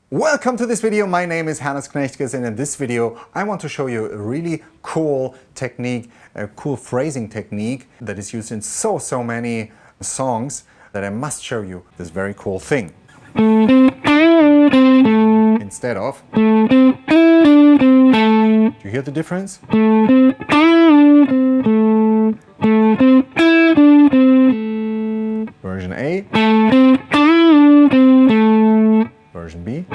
Welcome to this video. My name is Hannes Knechtges, and in this video I want to show you a really cool technique, a cool phrasing technique that is used in so many songs that I must show you this very cool thing. Instead of... Do you hear the difference? Version A, version B.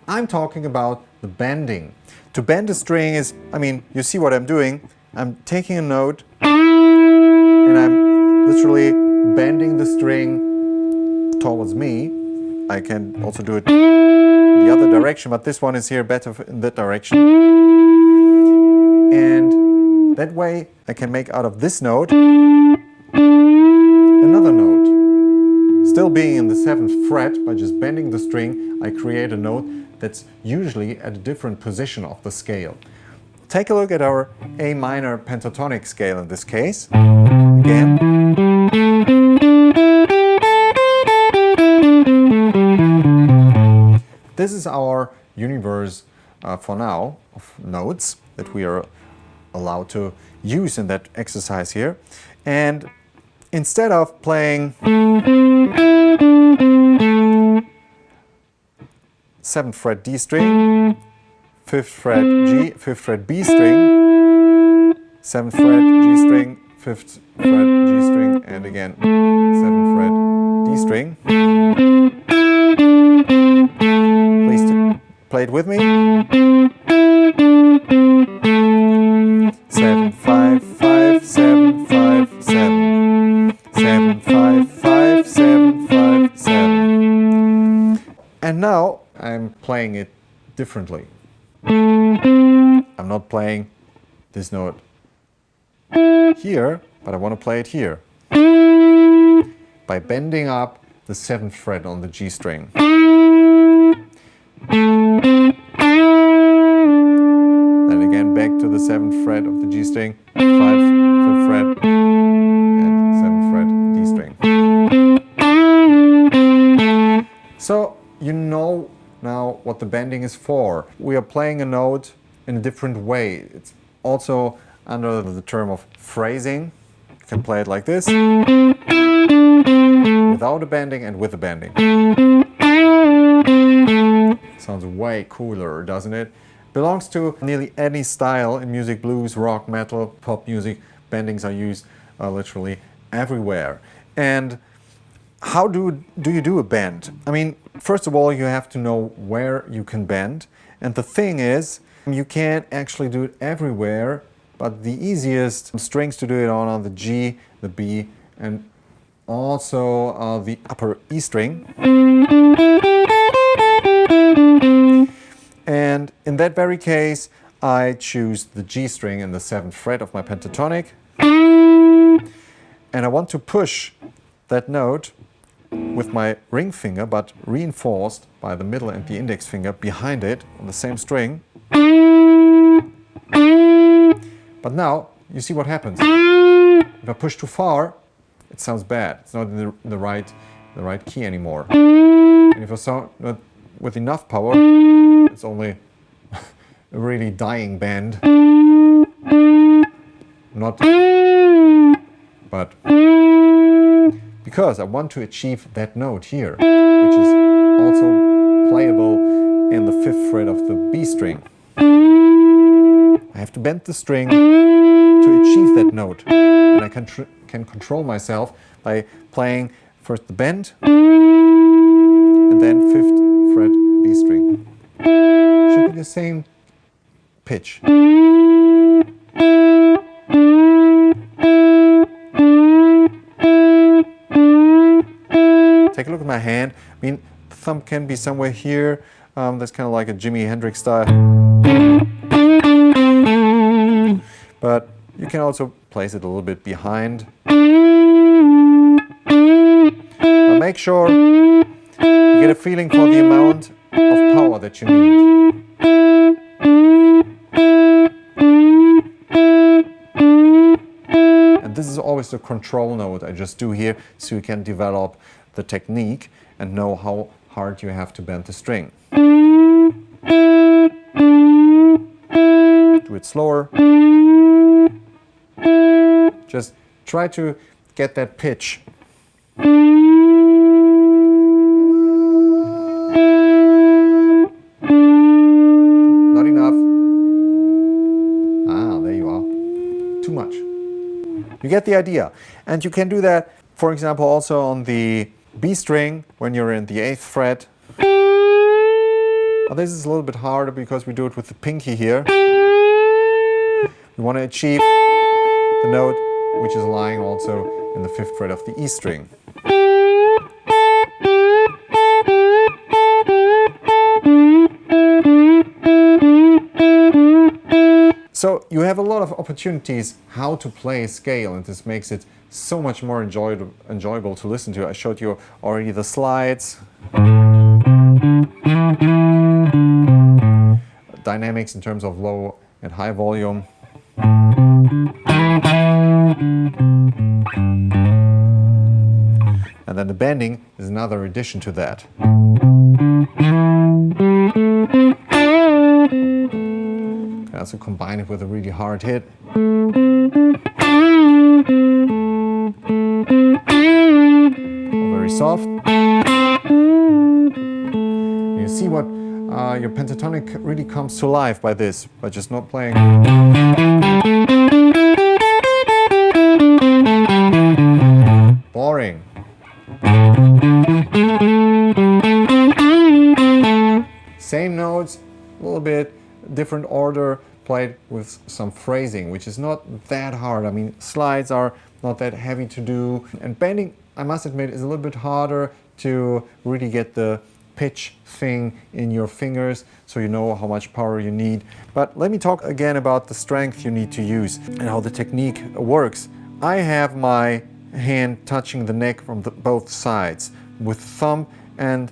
I'm talking about the bending. To bend a string is, you see what I'm doing. I'm taking a note and I'm literally bending the string towards me. I can also do it the other direction, but this one is here better in that direction. And that way I can make out of this note another note. Still being in the 7th fret, by just bending the string, I create a note that's usually at a different position of the scale. Take a look at our A minor pentatonic scale in this case. Again. This is our universe for now of notes that we are allowed to use in that exercise here. And instead of playing 7th fret D string, 5th fret G, 5th fret B string, 7th fret G string, 5th fret G string, and again 7th fret D string. Please play it with me. 7, 5, 5, 7, 5, 7. 7, 5, 5, 7, 5, 7. And now I'm playing it differently. I'm not playing this note here, but I want to play it here. By bending up the 7th fret on the G string. Then again back to the 7th fret of the G string, 5th fret, and 7th fret D string. So you know now what the bending is for. We are playing a note in a different way. It's also under the term of phrasing. You can play it like this, without a bending and with a bending. Sounds way cooler, doesn't it? Belongs to nearly any style in music: blues, rock, metal, pop music. Bendings are used literally everywhere. And how do you do a bend? First of all, you have to know where you can bend. And the thing is, you can't actually do it everywhere, but the easiest strings to do it on are the G, the B, and also the upper E string. And in that very case, I choose the G string in the 7th fret of my pentatonic. And I want to push that note with my ring finger, but reinforced by the middle and the index finger behind it on the same string. But now, you see what happens. If I push too far, it sounds bad. It's not in the right key anymore. And if I sound not with enough power, it's only a really dying bend. Not, but because I want to achieve that note here, which is also playable in the 5th fret of the B string. I have to bend the string to achieve that note, and I can control myself by playing first the bend and then 5th fret B string. Should be the same pitch. Take a look at my hand. The thumb can be somewhere here. That's kind of like a Jimi Hendrix style. But you can also place it a little bit behind. But make sure you get a feeling for the amount of power that you need. And this is always the control note I just do here, so you can develop the technique and know how hard you have to bend the string. Do it slower. Just try to get that pitch. Not enough. Ah, there you are. Too much. You get the idea. And you can do that, for example, also on the B string when you're in the 8th fret. Now, this is a little bit harder because we do it with the pinky here. We want to achieve the note which is lying also in the 5th fret of the E string. So you have a lot of opportunities how to play a scale, and this makes it so much more enjoyable to listen to. I showed you already the slides, dynamics in terms of low and high volume. And then the bending is another addition to that. You can also combine it with a really hard hit. Or very soft. You see what your pentatonic really comes to life by this, by just not playing. Boring. Same notes, a little bit different order, played with some phrasing, which is not that hard. I mean, slides are not that heavy to do, and bending, I must admit, is a little bit harder to really get the pitch thing in your fingers so you know how much power you need. But let me talk again about the strength you need to use and how the technique works. I have my hand touching the neck from both sides with thumb and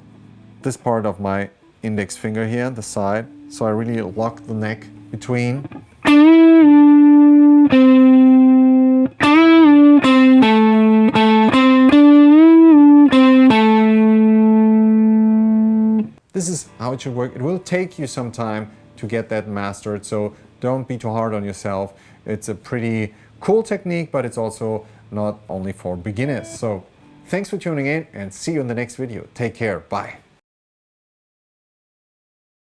this part of my index finger here, the side. So I really lock the neck between. This is how it should work. It will take you some time to get that mastered, so don't be too hard on yourself. It's a pretty cool technique, but it's also not only for beginners. So thanks for tuning in and see you in the next video. Take care. Bye.